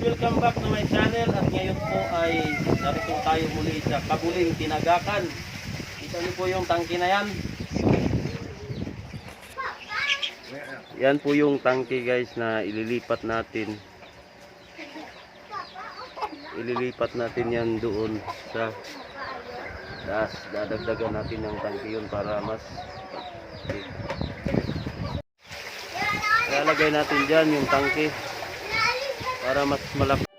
welcome back to my channel. At ngayon po ay narito tayo muli sa Kabuling Tinagakan. Ito po yung tangke na yan. Yan po yung tangke guys na ililipat natin. Ililipat natin yan doon sa taas. Dadagdagan natin yung tangke yun para mas ilalagay natin dyan yung tangke para mas malaki.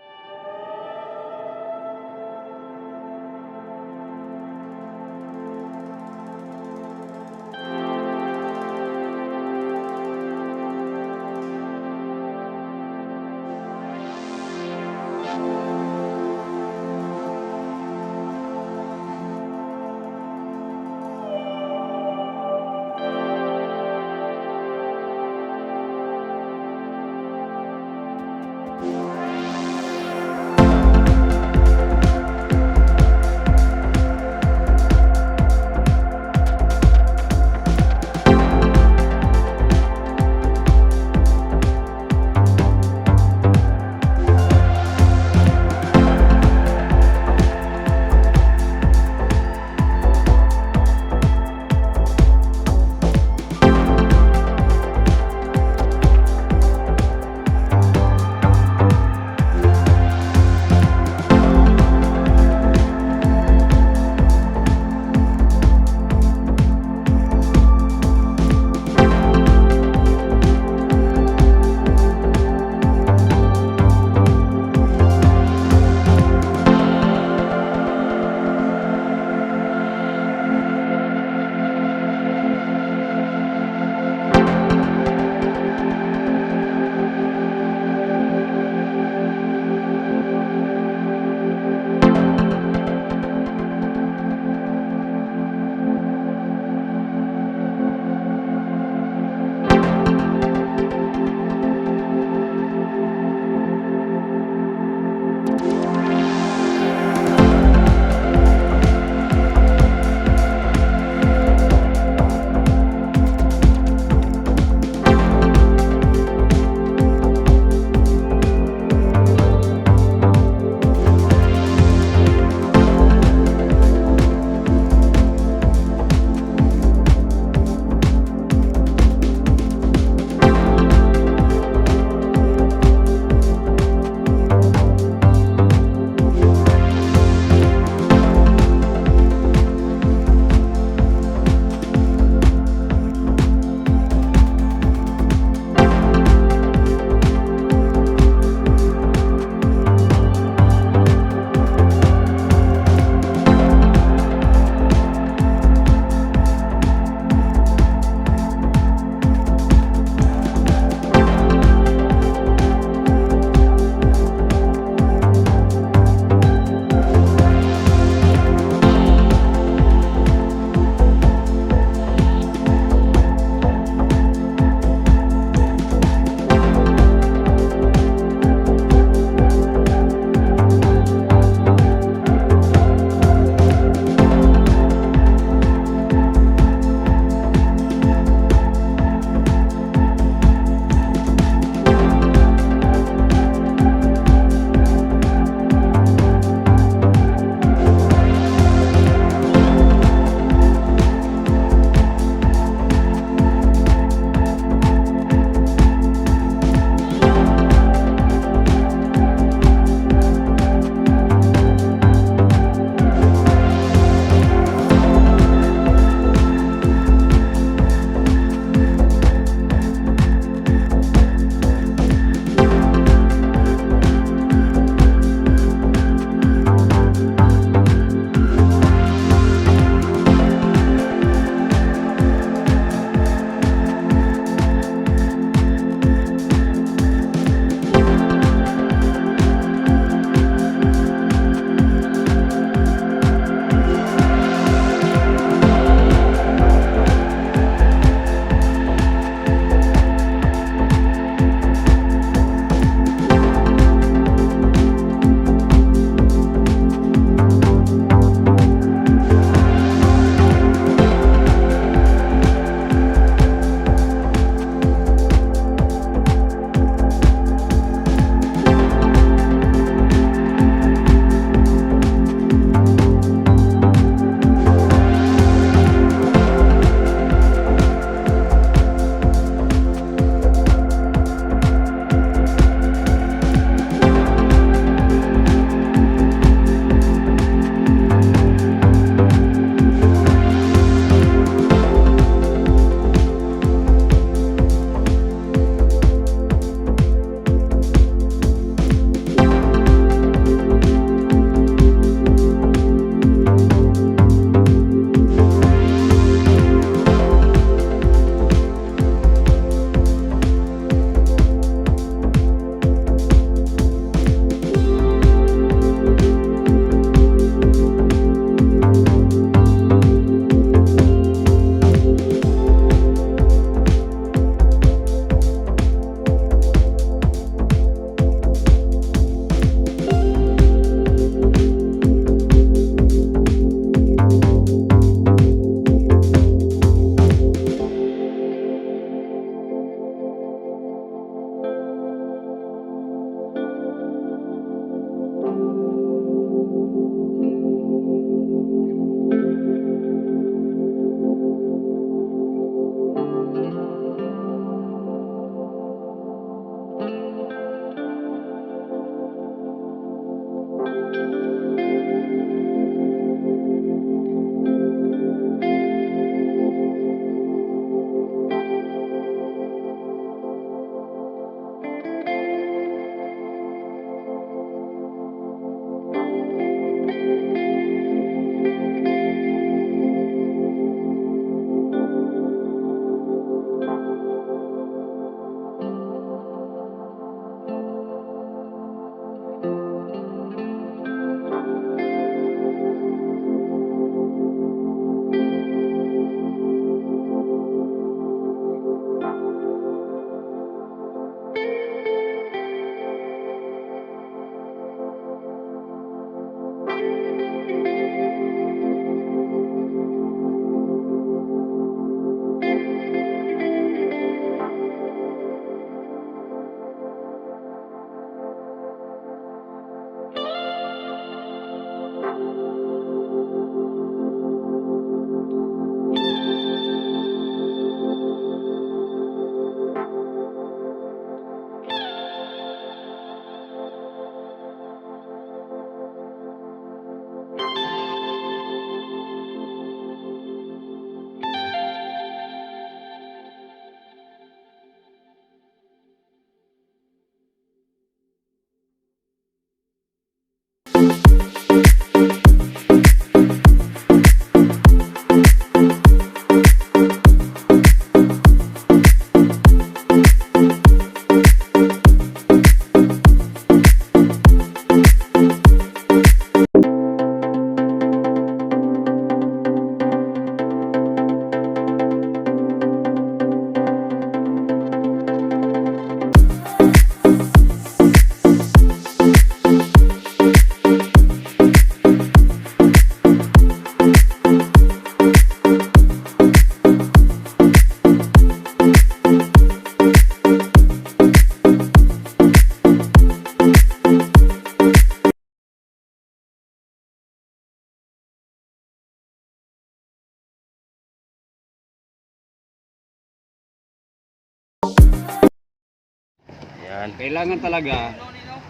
kailangan talaga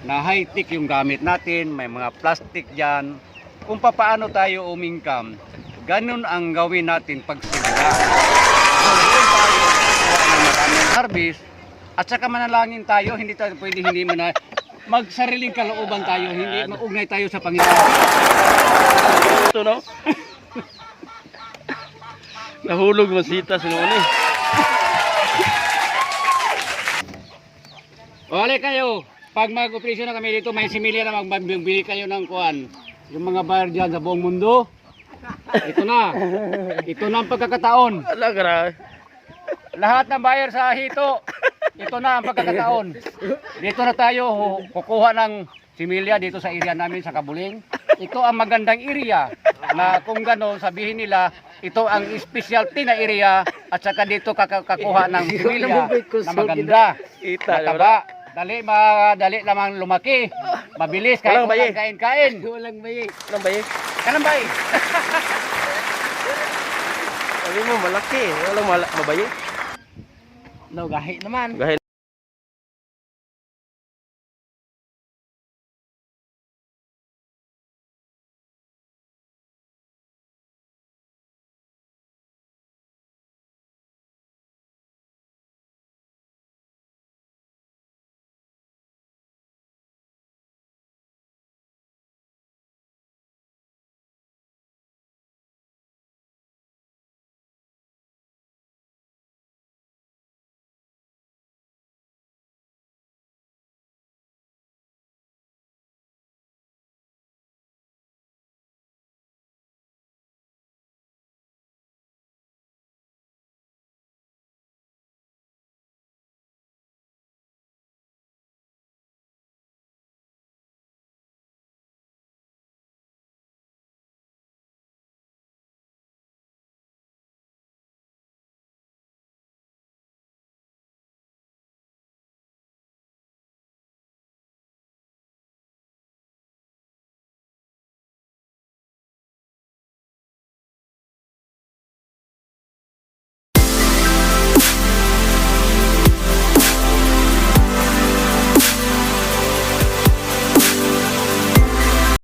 na high-tech yung gamit natin, may mga plastic dyan. Kung paano tayo umingkam, ganun ang gawin natin pagsimula. Maraming harvest, at saka manalangin tayo, hindi tayo pwede hindi magsariling kalooban tayo, hindi maugnay tayo sa Panginoon. Ito no? Nahulog masita si Noni. Wala kayo, pag mag-operasyon na kami dito, may similya na magbibili kayo ng kuan. Yung mga bayar dyan sa buong mundo, ito na ang pagkakataon. Lahat ng bayar sa hito, ito na ang pagkakataon. Dito na tayo kukuha ng similya dito sa area namin sa Kabuling. Ito ang magandang area na kung gano'n sabihin nila, ito ang specialty na area at saka dito kakuha ng similya na maganda, mataba. Dali lamang lumaki, mabilis, kahit walang kain-kain. Walang bayi. Walang bayi. Kanang bayi. Sabi mo malaki, walang mabayi. No, gahi naman. Gahi.